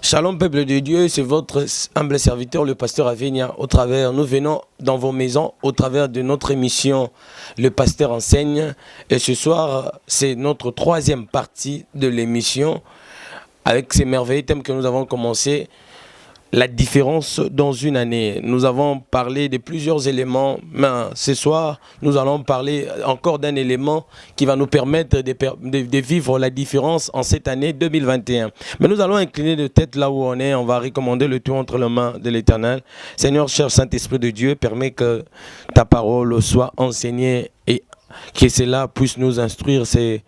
Shalom peuple de Dieu, c'est votre humble serviteur, le pasteur Avenia. Nous venons dans vos maisons au travers de notre émission Le Pasteur Enseigne. Et ce soir, c'est notre troisième partie de l'émission avec ces merveilleux thèmes que nous avons commencé. La différence dans une année. Nous avons parlé de plusieurs éléments, mais ce soir, nous allons parler encore d'un élément qui va nous permettre de vivre la différence en cette année 2021. Mais nous allons incliner de tête là où on est, on va recommander le tout entre les mains de l'Éternel. Seigneur, cher Saint-Esprit de Dieu, permets que ta parole soit enseignée et que cela puisse nous instruire ce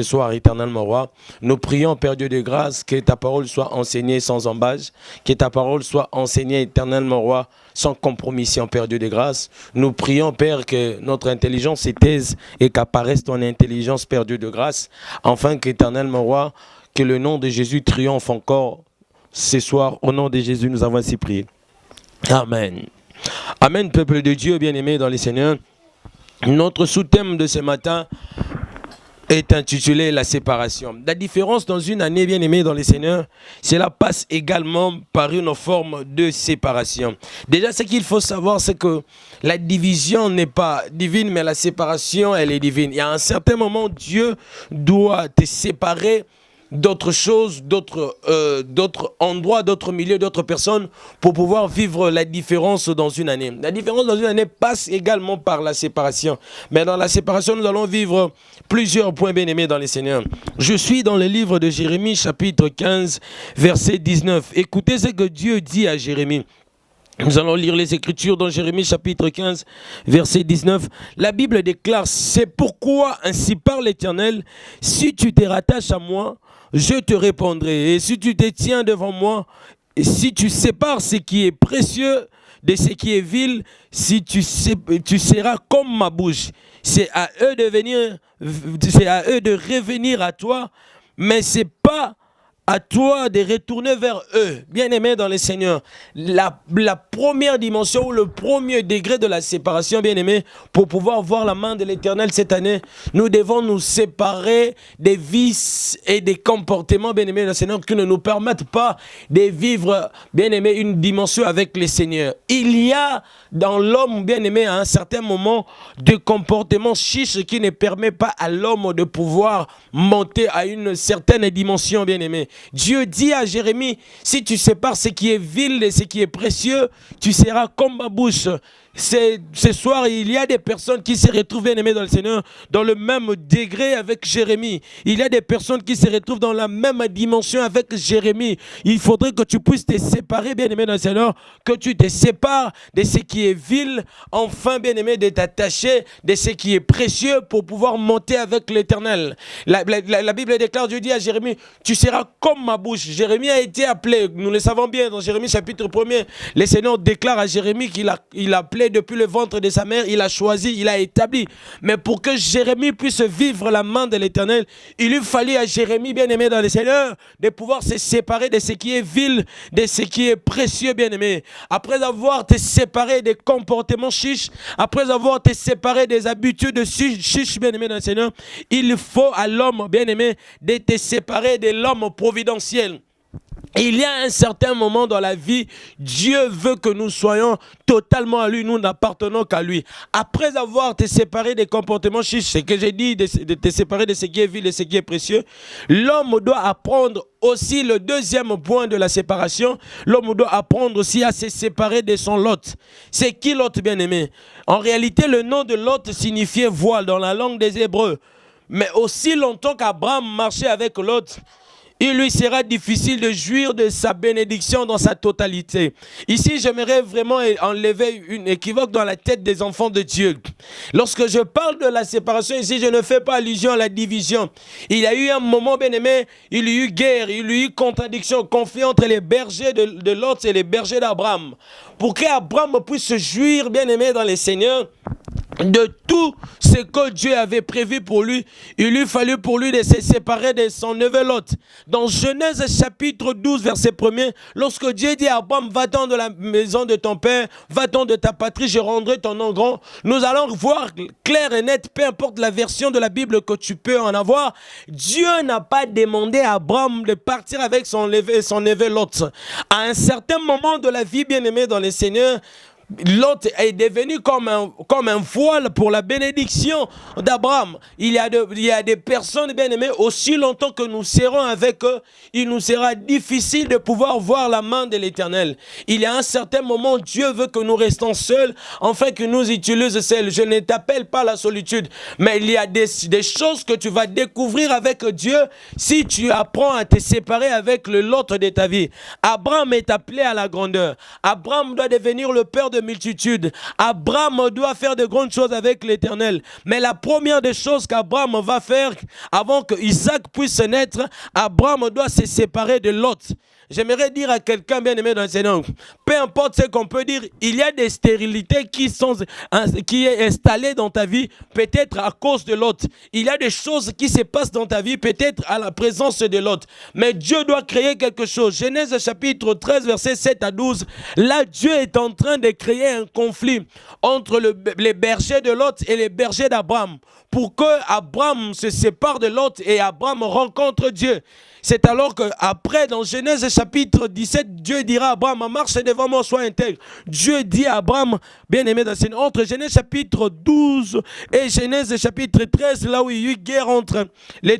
soir, éternel mon roi. Nous prions, Père Dieu de grâce, que ta parole soit enseignée sans embâche, que ta parole soit enseignée, éternel mon roi, sans compromission, Père Dieu de grâce. Nous prions, Père, que notre intelligence s'étaise et qu'apparaisse ton intelligence, Père Dieu de grâce, afin qu'éternel mon roi, que le nom de Jésus triomphe encore ce soir. Au nom de Jésus, nous avons ainsi prié. Amen. Amen, peuple de Dieu, bien-aimé dans les Seigneurs. Notre sous-thème de ce matin est intitulé la séparation. La différence dans une année, bien aimée dans les Seigneurs, cela passe également par une forme de séparation. Déjà, ce qu'il faut savoir, c'est que la division n'est pas divine, mais la séparation, elle est divine. Il y a un certain moment, Dieu doit te séparer d'autres choses, d'autres endroits, d'autres milieux, d'autres personnes pour pouvoir vivre la différence dans une année. La différence dans une année passe également par la séparation. Mais dans la séparation, nous allons vivre plusieurs points bien-aimés dans les Seigneurs. Je suis dans le livre de Jérémie, chapitre 15, verset 19. Écoutez ce que Dieu dit à Jérémie. Nous allons lire les Écritures dans Jérémie chapitre 15, verset 19. La Bible déclare, « C'est pourquoi ainsi parle l'Éternel, si tu te rattaches à moi, je te répondrai. Et si tu te tiens devant moi, et si tu sépares ce qui est précieux de ce qui est vil, si tu seras comme ma bouche. C'est à eux de revenir à toi, mais c'est pas à toi de retourner vers eux. Bien-aimés dans le Seigneur, la première dimension ou le premier degré de la séparation, bien-aimés, pour pouvoir voir la main de l'Éternel cette année, nous devons nous séparer des vices et des comportements, bien-aimés dans le Seigneur, qui ne nous permettent pas de vivre, bien-aimés, une dimension avec le Seigneur. Il y a dans l'homme, bien-aimé, à un certain moment, des comportements chiches qui ne permettent pas à l'homme de pouvoir monter à une certaine dimension, bien-aimé. Dieu dit à Jérémie, si tu sépares ce qui est vil et ce qui est précieux, tu seras comme ma bouche. Ce soir, il y a des personnes qui se retrouvent, bien aimées dans le Seigneur, dans le même degré avec Jérémie. Il y a des personnes qui se retrouvent dans la même dimension avec Jérémie. Il faudrait que tu puisses te séparer, bien aimé dans le Seigneur, que tu te sépares de ce qui est vil, enfin, bien aimé, de t'attacher de ce qui est précieux pour pouvoir monter avec l'Éternel. La Bible déclare, Dieu dit à Jérémie, tu seras comme ma bouche. Jérémie a été appelé, nous le savons bien, dans Jérémie chapitre 1er, le Seigneur déclare à Jérémie qu'il a appelé depuis le ventre de sa mère, il a choisi, il a établi. Mais pour que Jérémie puisse vivre la main de l'Éternel, il lui fallut à Jérémie, bien-aimé dans le Seigneur, de pouvoir se séparer de ce qui est vil, de ce qui est précieux, bien-aimé. Après avoir te séparé des comportements chiches, après avoir te séparé des habitudes chiches, bien-aimé dans le Seigneur, il faut à l'homme, bien-aimé, de te séparer de l'homme providentiel. Il y a un certain moment dans la vie, Dieu veut que nous soyons totalement à lui, nous n'appartenons qu'à lui. Après avoir te séparé des comportements chiches, ce que j'ai dit, de te séparer de ce qui est vil et ce qui est précieux, l'homme doit apprendre aussi le deuxième point de la séparation, l'homme doit apprendre aussi à se séparer de son Lot. C'est qui Lot, bien-aimé? En réalité, le nom de Lot signifiait voile dans la langue des Hébreux. Mais aussi longtemps qu'Abraham marchait avec Lot, il lui sera difficile de jouir de sa bénédiction dans sa totalité. Ici, j'aimerais vraiment enlever une équivoque dans la tête des enfants de Dieu. Lorsque je parle de la séparation ici, je ne fais pas allusion à la division. Il y a eu un moment, bien-aimé, il y a eu guerre, il y a eu contradiction, conflit entre les bergers de Lot et les bergers d'Abraham. Pour qu'Abraham puisse se jouir, bien-aimé, dans les Seigneurs, de tout ce que Dieu avait prévu pour lui, il lui fallut pour lui de se séparer de son neveu Lot. Dans Genèse chapitre 12, verset 1er, lorsque Dieu dit à Abraham, va-t'en de la maison de ton père, va-t'en de ta patrie, je rendrai ton nom grand, nous allons voir clair et net, peu importe la version de la Bible que tu peux en avoir, Dieu n'a pas demandé à Abraham de partir avec son neveu Lot. À un certain moment de la vie, bien-aimé dans le Seigneur, Lot est devenu comme un voile pour la bénédiction d'Abraham. Il y a des personnes, bien aimées, aussi longtemps que nous serons avec eux, il nous sera difficile de pouvoir voir la main de l'Éternel. Il y a un certain moment, Dieu veut que nous restons seuls, afin que nous utilisions seuls. Je ne t'appelle pas la solitude, mais il y a des choses que tu vas découvrir avec Dieu si tu apprends à te séparer avec le Lot de ta vie. Abraham est appelé à la grandeur. Abraham doit devenir le père de multitude. Abraham doit faire de grandes choses avec l'Éternel. Mais la première des choses qu'Abraham va faire avant que Isaac puisse naître, Abraham doit se séparer de Lot. J'aimerais dire à quelqu'un bien aimé dans le Seigneur, peu importe ce qu'on peut dire, il y a des stérilités qui est installée dans ta vie, peut-être à cause de l'autre. Il y a des choses qui se passent dans ta vie, peut-être à la présence de l'autre. Mais Dieu doit créer quelque chose. Genèse chapitre 13, versets 7 à 12. Là, Dieu est en train de créer un conflit entre les bergers de Lot et les bergers d'Abraham, pour que Abraham se sépare de Lot et Abraham rencontre Dieu. C'est alors qu'après, dans Genèse chapitre 17, Dieu dira à Abraham, marche devant moi, sois intègre. Dieu dit à Abraham, bien aimé dans Seigneur, entre Genèse chapitre 12 et Genèse chapitre 13, là où il y a eu guerre entre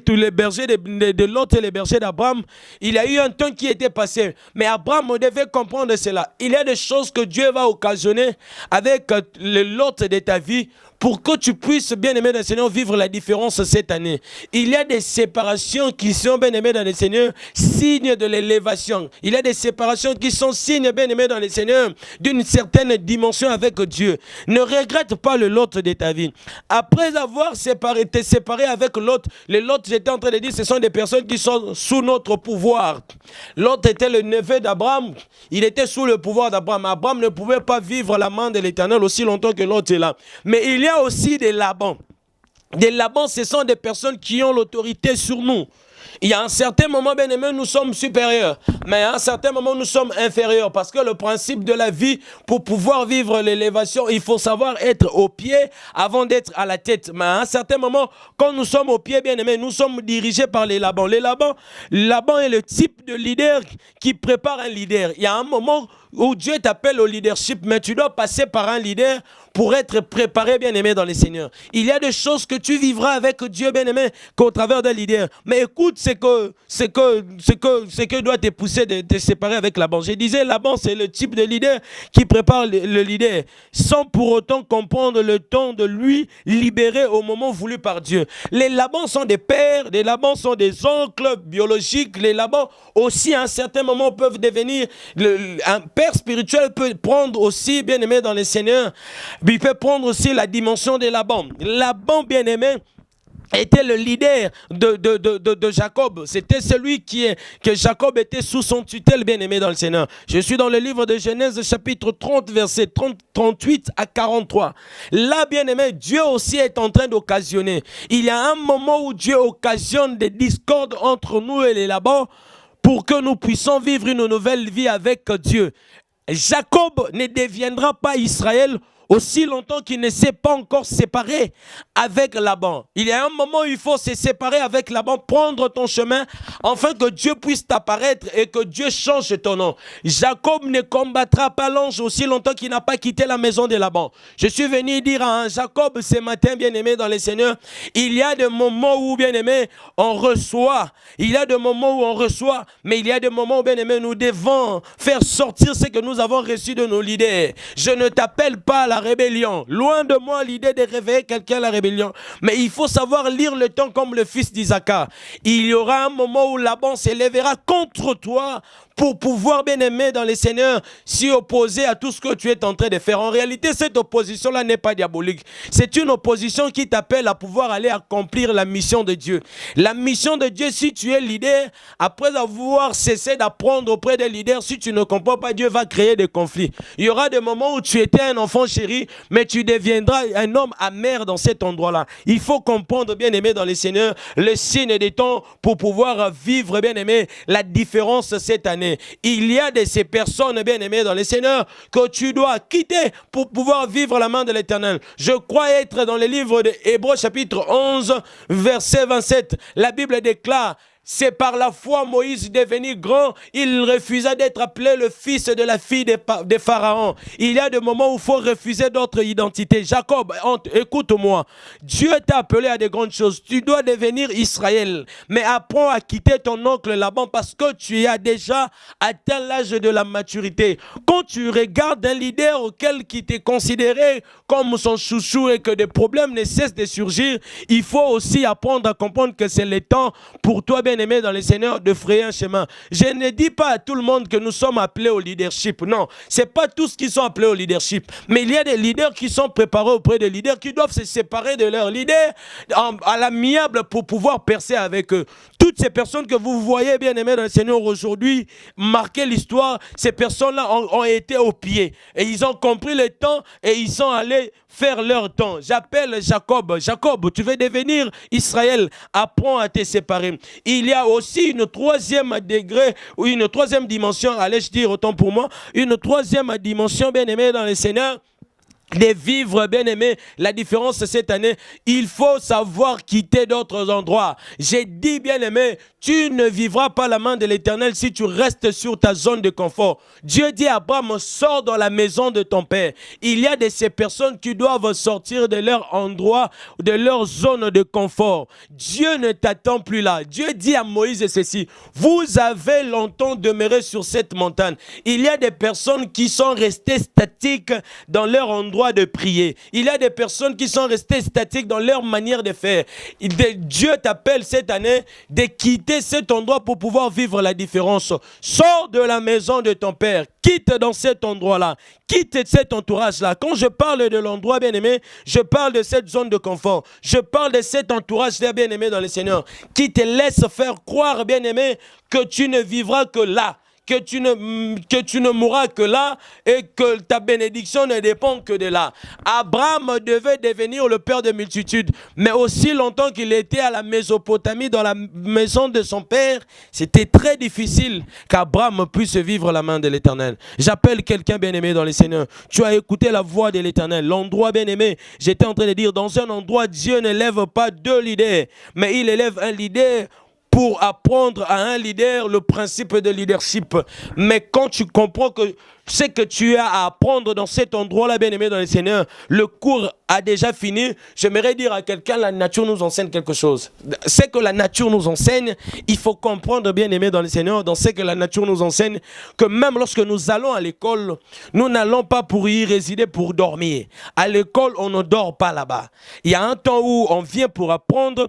tous les bergers de Lot et les bergers d'Abraham, il y a eu un temps qui était passé. Mais Abraham devait comprendre cela. Il y a des choses que Dieu va occasionner avec le Lot de ta vie, pour que tu puisses, bien-aimé dans le Seigneur, vivre la différence cette année. Il y a des séparations qui sont, bien-aimés dans le Seigneur, signes de l'élévation. Il y a des séparations qui sont signes, bien-aimés dans le Seigneur, d'une certaine dimension avec Dieu. Ne regrette pas le Lot de ta vie. Après avoir été séparé avec Lot, les Lot, j'étais en train de dire, ce sont des personnes qui sont sous notre pouvoir. Lot était le neveu d'Abraham. Il était sous le pouvoir d'Abraham. Abraham ne pouvait pas vivre la main de l'Éternel aussi longtemps que Lot est là. Mais il y a aussi des Laban. Des Laban, ce sont des personnes qui ont l'autorité sur nous. Il y a un certain moment, bien aimé, nous sommes supérieurs. Mais à un certain moment, nous sommes inférieurs. Parce que le principe de la vie, pour pouvoir vivre l'élévation, il faut savoir être au pied avant d'être à la tête. Mais à un certain moment, quand nous sommes au pied, bien aimé, nous sommes dirigés par les Laban. Laban est le type de leader qui prépare un leader. Il y a un moment où Dieu t'appelle au leadership, mais tu dois passer par un leader pour être préparé, bien-aimé, dans les Seigneurs. Il y a des choses que tu vivras avec Dieu, bien-aimé, qu'au travers d'un leader. Mais écoute, ce que doit te pousser de te séparer avec Laban. Je disais, Laban, c'est le type de leader qui prépare le leader, sans pour autant comprendre le temps de lui libérer au moment voulu par Dieu. Les Laban sont des pères, les Laban sont des oncles biologiques, les Laban aussi, à un certain moment, peuvent devenir un père spirituel peut prendre aussi, bien-aimé dans les Seigneurs, il peut prendre aussi la dimension de Laban. Laban, bien-aimé, était le leader de Jacob. C'était celui que Jacob était sous son tutelle, bien-aimé dans le Seigneur. Je suis dans le livre de Genèse, chapitre 30, versets 38 à 43. Là, bien-aimé, Dieu aussi est en train d'occasionner. Il y a un moment où Dieu occasionne des discordes entre nous et les Laban, pour que nous puissions vivre une nouvelle vie avec Dieu. Jacob ne deviendra pas Israël aussi longtemps qu'il ne s'est pas encore séparé avec Laban. Il y a un moment où il faut se séparer avec Laban, prendre ton chemin, afin que Dieu puisse t'apparaître et que Dieu change ton nom. Jacob ne combattra pas l'ange aussi longtemps qu'il n'a pas quitté la maison de Laban. Je suis venu dire à Jacob ce matin, bien-aimé dans les Seigneurs, il y a des moments où, bien-aimé, on reçoit. Il y a des moments où on reçoit, mais il y a des moments où, bien-aimé, nous devons faire sortir ce que nous avons reçu de nos leaders. Je ne t'appelle pas à la rébellion. Loin de moi l'idée de réveiller quelqu'un à la rébellion. Mais il faut savoir lire le temps comme le fils d'Isaac. Il y aura un moment où Laban s'élèvera contre toi pour pouvoir, bien aimé dans les Seigneurs, s'y opposer à tout ce que tu es en train de faire. En réalité, cette opposition-là n'est pas diabolique. C'est une opposition qui t'appelle à pouvoir aller accomplir la mission de Dieu. La mission de Dieu, si tu es leader, après avoir cessé d'apprendre auprès des leaders, si tu ne comprends pas, Dieu va créer des conflits. Il y aura des moments où tu étais un enfant chéri, mais tu deviendras un homme amer dans cet endroit-là. Il faut comprendre, bien aimé dans les Seigneurs, le signe des temps pour pouvoir vivre, bien aimé, la différence cette année. Il y a de ces personnes, bien aimées dans les Seigneurs, que tu dois quitter pour pouvoir vivre la main de l'Éternel. Je crois être dans le livre de Hébreux chapitre 11, verset 27. La Bible déclare: c'est par la foi Moïse devenu grand, il refusa d'être appelé le fils de la fille de Pharaon. Il y a des moments où il faut refuser d'autres identités. Jacob, écoute-moi. Dieu t'a appelé à de grandes choses. Tu dois devenir Israël. Mais apprends à quitter ton oncle Laban parce que tu as déjà atteint l'âge de la maturité. Quand tu regardes un leader auquel qui t'est considéré comme son chouchou et que des problèmes ne cessent de surgir, il faut aussi apprendre à comprendre que c'est le temps pour toi, bien-aimé dans le Seigneur, de frayer un chemin. Je ne dis pas à tout le monde que nous sommes appelés au leadership. Non, ce n'est pas tous qui sont appelés au leadership. Mais il y a des leaders qui sont préparés auprès des leaders qui doivent se séparer de leurs leaders à l'amiable pour pouvoir percer avec eux. Toutes ces personnes que vous voyez, bien-aimés dans le Seigneur, aujourd'hui, marquer l'histoire, ces personnes-là ont été au pied. Et ils ont compris le temps et ils sont allés faire leur temps. J'appelle Jacob. Jacob, tu veux devenir Israël. Apprends à te séparer. Il y a aussi une troisième degré, ou une troisième dimension, allais-je dire autant pour moi, une troisième dimension, bien-aimé dans le Seigneur, de vivre, bien aimé, la différence cette année, il faut savoir quitter d'autres endroits. J'ai dit, bien aimé, tu ne vivras pas la main de l'Éternel si tu restes sur ta zone de confort. Dieu dit à Abraham, sors dans la maison de ton père. Il y a de ces personnes qui doivent sortir de leur endroit, de leur zone de confort. Dieu ne t'attend plus là. Dieu dit à Moïse ceci: vous avez longtemps demeuré sur cette montagne. Il y a des personnes qui sont restées statiques dans leur endroit de prier. Il y a des personnes qui sont restées statiques dans leur manière de faire. Dieu t'appelle cette année de quitter cet endroit pour pouvoir vivre la différence. Sors de la maison de ton père. Quitte dans cet endroit-là. Quitte cet entourage-là. Quand je parle de l'endroit, bien-aimé, je parle de cette zone de confort. Je parle de cet entourage-là, bien-aimé, dans le Seigneur, qui te laisse faire croire, bien-aimé, que tu ne vivras que là. Que tu ne mourras que là et que ta bénédiction ne dépend que de là. Abraham devait devenir le père de multitudes, mais aussi longtemps qu'il était à la Mésopotamie, dans la maison de son père, c'était très difficile qu'Abraham puisse vivre la main de l'Éternel. J'appelle quelqu'un bien-aimé dans le Seigneur. Tu as écouté la voix de l'Éternel. L'endroit bien-aimé, j'étais en train de dire, dans un endroit, Dieu ne lève pas deux leaders, mais il élève un leader pour apprendre à un leader le principe de leadership. Mais quand tu comprends que ce que tu as à apprendre dans cet endroit-là, bien-aimé dans le Seigneur, le cours a déjà fini. J'aimerais dire à quelqu'un, la nature nous enseigne quelque chose. Ce que la nature nous enseigne, il faut comprendre, bien-aimé dans le Seigneur, dans ce que la nature nous enseigne, que même lorsque nous allons à l'école, nous n'allons pas pour y résider pour dormir. À l'école, on ne dort pas là-bas. Il y a un temps où on vient pour apprendre.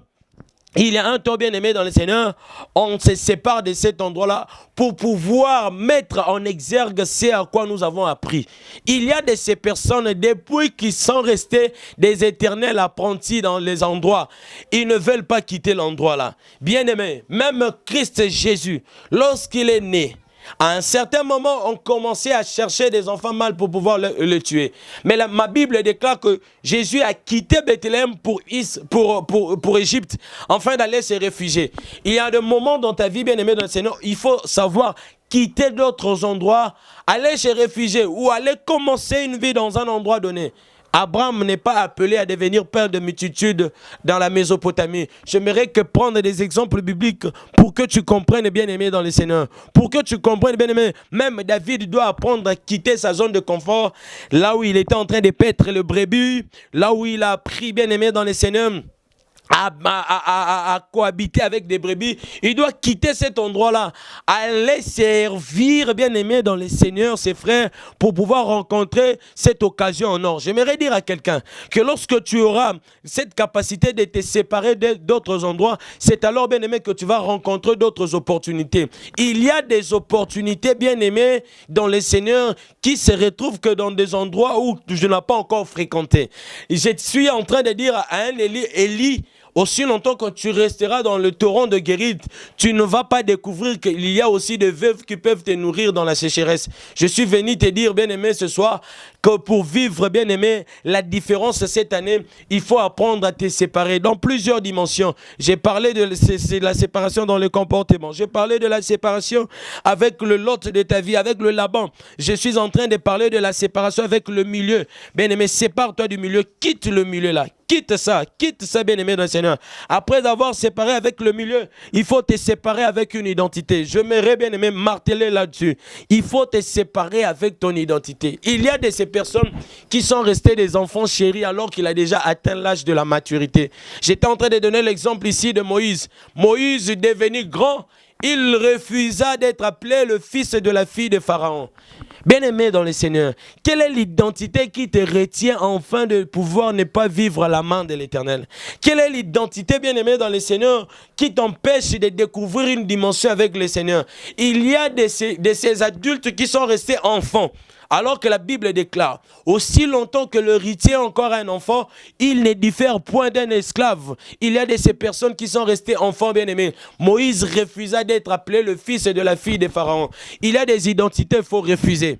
Il y a un temps, bien aimé dans le Seigneur, on se sépare de cet endroit-là pour pouvoir mettre en exergue ce à quoi nous avons appris. Il y a de ces personnes, depuis qu'ils sont restés des éternels apprentis dans les endroits, ils ne veulent pas quitter l'endroit-là. Bien aimé, même Christ Jésus, lorsqu'il est né, à un certain moment, on commençait à chercher des enfants mâles pour pouvoir le tuer. Mais ma Bible déclare que Jésus a quitté Bethléem pour Égypte, afin d'aller se réfugier. Il y a des moments dans ta vie, bien-aimé dans le Seigneur, il faut savoir quitter d'autres endroits, aller se réfugier ou aller commencer une vie dans un endroit donné. Abraham n'est pas appelé à devenir père de multitudes dans la Mésopotamie. J'aimerais que prendre des exemples bibliques pour que tu comprennes, bien-aimé dans le Seigneur. Pour que tu comprennes, bien-aimé, même David doit apprendre à quitter sa zone de confort, là où il était en train de paître le brebis, là où il a appris, bien-aimé dans le Seigneur, à cohabiter avec des brebis, il doit quitter cet endroit-là, aller servir, bien aimé dans le Seigneur, ses frères, pour pouvoir rencontrer cette occasion en or. J'aimerais dire à quelqu'un que lorsque tu auras cette capacité de te séparer d'autres endroits, c'est alors, bien aimé, que tu vas rencontrer d'autres opportunités. Il y a des opportunités, bien aimé, dans le Seigneur qui se retrouvent que dans des endroits où je n'ai pas encore fréquenté. Je suis en train de dire à un Élie, aussi longtemps que tu resteras dans le torrent de Guérite, tu ne vas pas découvrir qu'il y a aussi des veuves qui peuvent te nourrir dans la sécheresse. Je suis venu te dire, bien-aimé, ce soir, que pour vivre, bien-aimé, la différence cette année, il faut apprendre à te séparer dans plusieurs dimensions. J'ai parlé de la séparation dans le comportement. J'ai parlé de la séparation avec le lot de ta vie, avec le Laban. Je suis en train de parler de la séparation avec le milieu. Bien-aimé, sépare-toi du milieu, quitte le milieu là. Quitte ça, bien-aimé dans le Seigneur. Après avoir séparé avec le milieu, il faut te séparer avec une identité. Je m'aimerais, bien-aimé, marteler là-dessus. Il faut te séparer avec ton identité. Il y a de ces personnes qui sont restées des enfants chéris alors qu'il a déjà atteint l'âge de la maturité. J'étais en train de donner l'exemple ici de Moïse. Moïse, devenu grand, il refusa d'être appelé le fils de la fille de Pharaon. Bien-aimé dans le Seigneur, quelle est l'identité qui te retient enfin de pouvoir ne pas vivre à la main de l'Éternel? Quelle est l'identité, bien-aimé dans le Seigneur, qui t'empêche de découvrir une dimension avec le Seigneur? Il y a de ces adultes qui sont restés enfants. Alors que la Bible déclare, aussi longtemps que l'héritier est encore un enfant, il ne diffère point d'un esclave. Il y a de ces personnes qui sont restées enfants bien-aimés. Moïse refusa d'être appelé le fils de la fille de Pharaon. Il y a des identités qu'il faut refuser.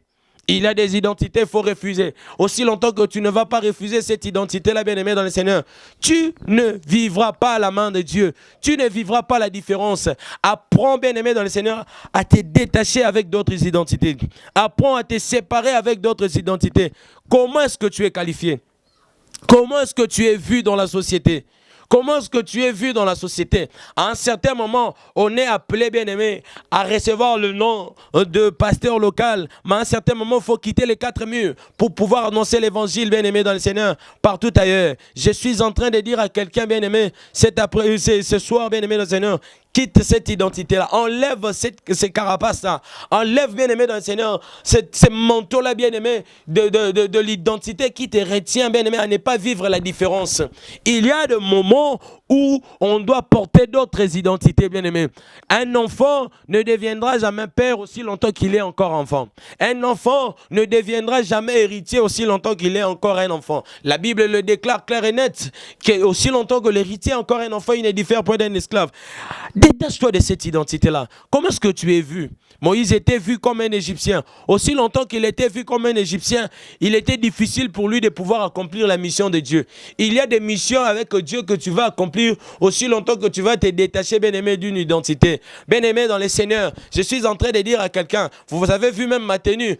Il y a des identités qu'il faut refuser. Aussi longtemps que tu ne vas pas refuser cette identité-là, bien-aimé dans le Seigneur, tu ne vivras pas à la main de Dieu. Tu ne vivras pas la différence. Apprends, bien-aimé dans le Seigneur, à te détacher avec d'autres identités. Apprends à te séparer avec d'autres identités. Comment est-ce que tu es qualifié? Comment est-ce que tu es vu dans la société? Comment est-ce que tu es vu dans la société? À un certain moment, on est appelé, bien-aimé, à recevoir le nom de pasteur local. Mais à un certain moment, il faut quitter les quatre murs pour pouvoir annoncer l'évangile, bien-aimé, dans le Seigneur, partout ailleurs. Je suis en train de dire à quelqu'un, bien-aimé, ce soir, bien-aimé, dans le Seigneur, quitte cette identité-là, enlève ces carapaces-là, enlève, bien-aimé dans le Seigneur, ces manteaux-là, bien-aimé, de l'identité qui te retient, bien-aimé, à ne pas vivre la différence. Il y a des moments où on doit porter d'autres identités, bien-aimé. Un enfant ne deviendra jamais père aussi longtemps qu'il est encore enfant. Un enfant ne deviendra jamais héritier aussi longtemps qu'il est encore un enfant. La Bible le déclare clair et net, que aussi longtemps que l'héritier est encore un enfant, il ne diffère point d'un esclave. Détache-toi de cette identité-là. Comment est-ce que tu es vu? Moïse était vu comme un Égyptien. Aussi longtemps qu'il était vu comme un Égyptien, il était difficile pour lui de pouvoir accomplir la mission de Dieu. Il y a des missions avec Dieu que tu vas accomplir aussi longtemps que tu vas te détacher, bien-aimé, d'une identité. Bien-aimé dans le Seigneur, je suis en train de dire à quelqu'un, vous avez vu même ma tenue,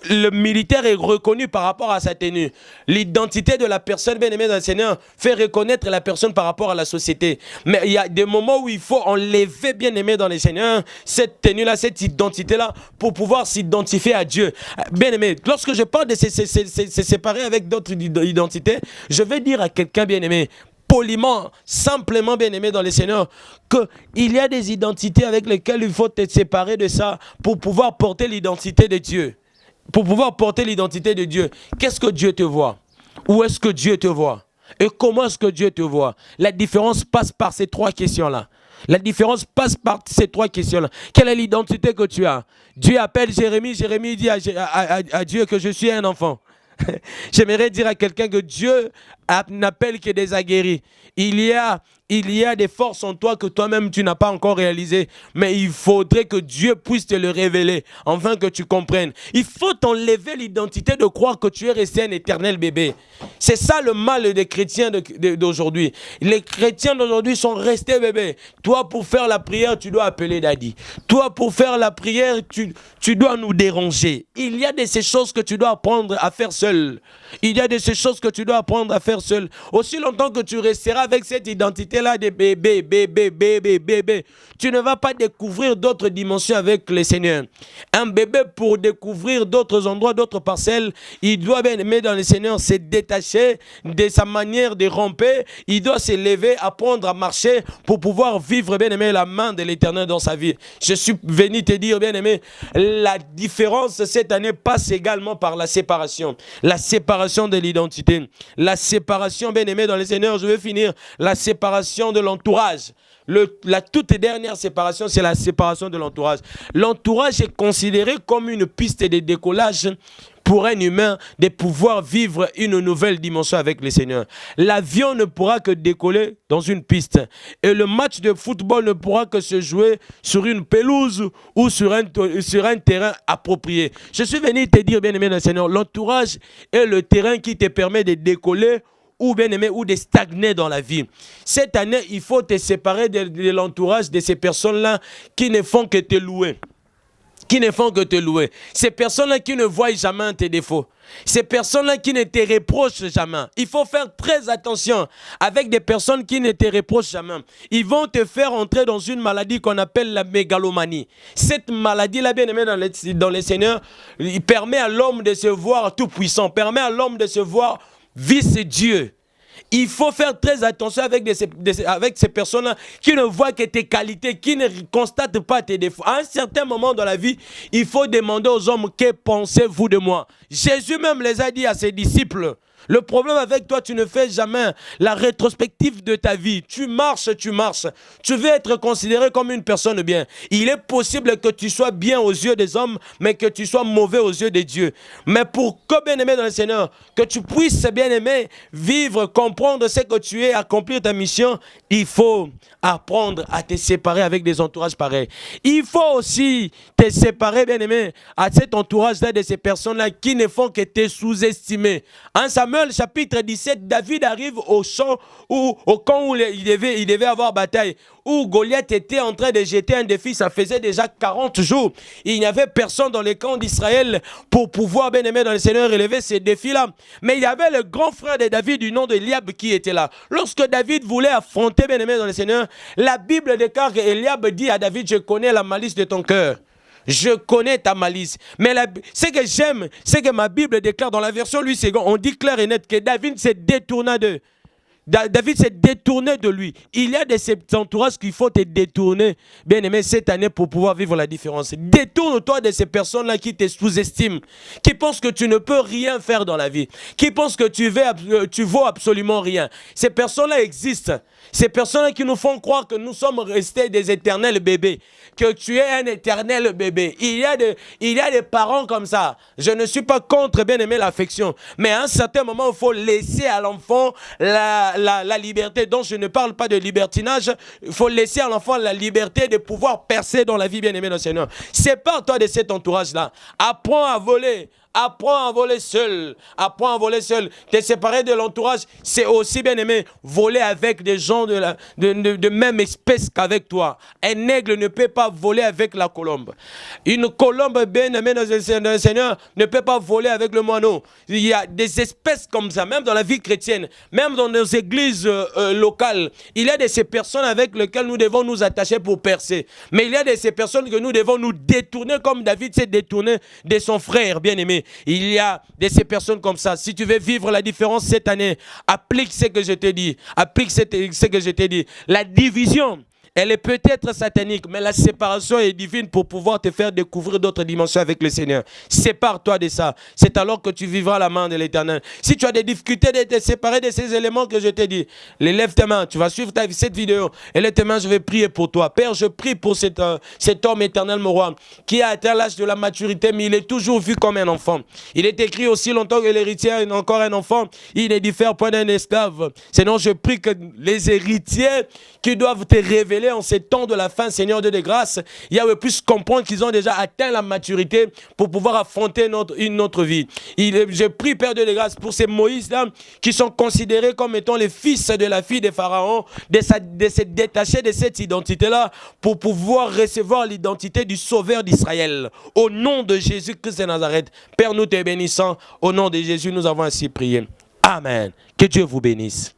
le militaire est reconnu par rapport à sa tenue. L'identité de la personne, bien-aimé dans le Seigneur, fait reconnaître la personne par rapport à la société. Mais il y a des moments où il faut enlever, bien-aimé dans le Seigneur, cette tenue-là, cette identité-là, pour pouvoir s'identifier à Dieu. Bien-aimé, lorsque je parle de se séparer avec d'autres identités, je vais dire à quelqu'un, bien-aimé, poliment, simplement, bien-aimé dans le Seigneur, qu'il y a des identités avec lesquelles il faut te séparer de ça pour pouvoir porter l'identité de Dieu. Pour pouvoir porter l'identité de Dieu. Qu'est-ce que Dieu te voit? Où est-ce que Dieu te voit? Et comment est-ce que Dieu te voit? La différence passe par ces trois questions-là. La différence passe par ces trois questions-là. Quelle est l'identité que tu as? Dieu appelle Jérémie. Jérémie dit à Dieu que je suis un enfant. J'aimerais dire à quelqu'un que Dieu n'appelle que des aguerris. Il y a des forces en toi que toi-même tu n'as pas encore réalisées. Mais il faudrait que Dieu puisse te le révéler, afin que tu comprennes. Il faut t'enlever l'identité de croire que tu es resté un éternel bébé. C'est ça le mal des chrétiens d'aujourd'hui. Les chrétiens d'aujourd'hui sont restés bébés. Toi, pour faire la prière, tu dois appeler Daddy. Toi, pour faire la prière, tu dois nous déranger. Il y a de ces choses que tu dois apprendre à faire seul. Il y a de ces choses que tu dois apprendre à faire frère seul, aussi longtemps que tu resteras avec cette identité-là de bébé, tu ne vas pas découvrir d'autres dimensions avec le Seigneur. Un bébé, pour découvrir d'autres endroits, d'autres parcelles, il doit bien aimer dans le Seigneur se détacher de sa manière de ramper, il doit se lever, apprendre à marcher pour pouvoir vivre, bien aimé, la main de l'Éternel dans sa vie. Je suis venu te dire, bien aimé, la différence cette année passe également par la séparation de l'identité, la séparation, bien aimé, dans le Seigneur. Je vais finir, la séparation de l'entourage. La toute dernière séparation, c'est la séparation de l'entourage. L'entourage est considéré comme une piste de décollage pour un humain de pouvoir vivre une nouvelle dimension avec le Seigneur. L'avion ne pourra que décoller dans une piste. Et le match de football ne pourra que se jouer sur une pelouse ou sur un terrain approprié. Je suis venu te dire, bien aimé dans le Seigneur, l'entourage est le terrain qui te permet de décoller ou bien aimé, ou de stagner dans la vie. Cette année, il faut te séparer de l'entourage de ces personnes-là qui ne font que te louer. Ces personnes-là qui ne voient jamais tes défauts. Ces personnes-là qui ne te reprochent jamais. Il faut faire très attention avec des personnes qui ne te reprochent jamais. Ils vont te faire entrer dans une maladie qu'on appelle la mégalomanie. Cette maladie-là, bien aimé dans les Seigneurs, il permet à l'homme de se voir tout puissant, permet à l'homme de se voir vice-Dieu. Il faut faire très attention avec ces personnes-là qui ne voient que tes qualités, qui ne constatent pas tes défauts. À un certain moment dans la vie, il faut demander aux hommes, que pensez-vous de moi? Jésus même les a dit à ses disciples. Le problème avec toi, tu ne fais jamais la rétrospective de ta vie. Tu marches. Tu veux être considéré comme une personne bien. Il est possible que tu sois bien aux yeux des hommes, mais que tu sois mauvais aux yeux de Dieu. Mais pour que, bien aimé dans le Seigneur, que tu puisses, bien aimé, vivre, comprendre ce que tu es, accomplir ta mission, il faut apprendre à te séparer avec des entourages pareils. Il faut aussi te séparer, bien aimé, à cet entourage-là de ces personnes-là qui ne font que te sous-estimer. En Samuel chapitre 17, David arrive au champ au camp où il devait avoir bataille, où Goliath était en train de jeter un défi. Ça faisait déjà 40 jours. Il n'y avait personne dans les camps d'Israël pour pouvoir, bien aimé dans le Seigneur, relever ces défis-là. Mais il y avait le grand frère de David du nom de Eliab qui était là. Lorsque David voulait affronter, bien aimé dans le Seigneur, la Bible déclare que Eliab dit à David: je connais la malice de ton cœur. Je connais ta malice. Mais ce que j'aime, c'est que ma Bible déclare dans la version Louis II, on dit clair et net que David s'est détourné de lui. Il y a de ces entourages qu'il faut te détourner, bien aimé, cette année pour pouvoir vivre la différence. Détourne-toi de ces personnes-là qui te sous-estiment, qui pensent que tu ne peux rien faire dans la vie, qui pensent que tu vaux absolument rien. Ces personnes-là existent. Ces personnes qui nous font croire que nous sommes restés des éternels bébés, que tu es un éternel bébé. Il y a des parents comme ça. Je ne suis pas contre, bien aimé, l'affection. Mais à un certain moment, il faut laisser à l'enfant la liberté. Donc, je ne parle pas de libertinage. Il faut laisser à l'enfant la liberté de pouvoir percer dans la vie, bien aimé, dans le Seigneur. Sépare-toi de cet entourage-là. Apprends à voler. Apprends à voler seul. Apprends à voler seul. Te séparer de l'entourage, c'est aussi, bien aimé, voler avec des gens de même espèce qu'avec toi. Un aigle ne peut pas voler avec la colombe. Une colombe, bien aimée dans le Seigneur, ne peut pas voler avec le moineau. Il y a des espèces comme ça, même dans la vie chrétienne, même dans nos églises locales. Il y a de ces personnes avec lesquelles nous devons nous attacher pour percer. Mais il y a de ces personnes que nous devons nous détourner, comme David s'est détourné de son frère, bien aimé. Il y a de ces personnes comme ça. Si tu veux vivre la différence cette année, applique ce que je te dis. Applique ce que je te dis. La division, elle est peut-être satanique, mais la séparation est divine pour pouvoir te faire découvrir d'autres dimensions avec le Seigneur. Sépare-toi de ça. C'est alors que tu vivras la main de l'Éternel. Si tu as des difficultés de te séparer de ces éléments que je t'ai dit, lève tes mains. Tu vas suivre cette vidéo. Et lève tes mains, je vais prier pour toi. Père, je prie pour cet homme éternel, mon roi, qui a atteint l'âge de la maturité, mais il est toujours vu comme un enfant. Il est écrit aussi longtemps que l'héritier est encore un enfant. Il ne diffère point d'un esclave. Sinon, je prie que les héritiers qui doivent te révéler en ces temps de la fin, Seigneur Dieu de grâce, Yahweh puisse comprendre qu'ils ont déjà atteint la maturité pour pouvoir affronter une autre vie. Je prie, Père Dieu de grâce, pour ces Moïse-là qui sont considérés comme étant les fils de la fille de Pharaon, de se détacher de cette identité-là pour pouvoir recevoir l'identité du Sauveur d'Israël. Au nom de Jésus-Christ de Nazareth, Père, nous te bénissons. Au nom de Jésus, nous avons ainsi prié. Amen. Que Dieu vous bénisse.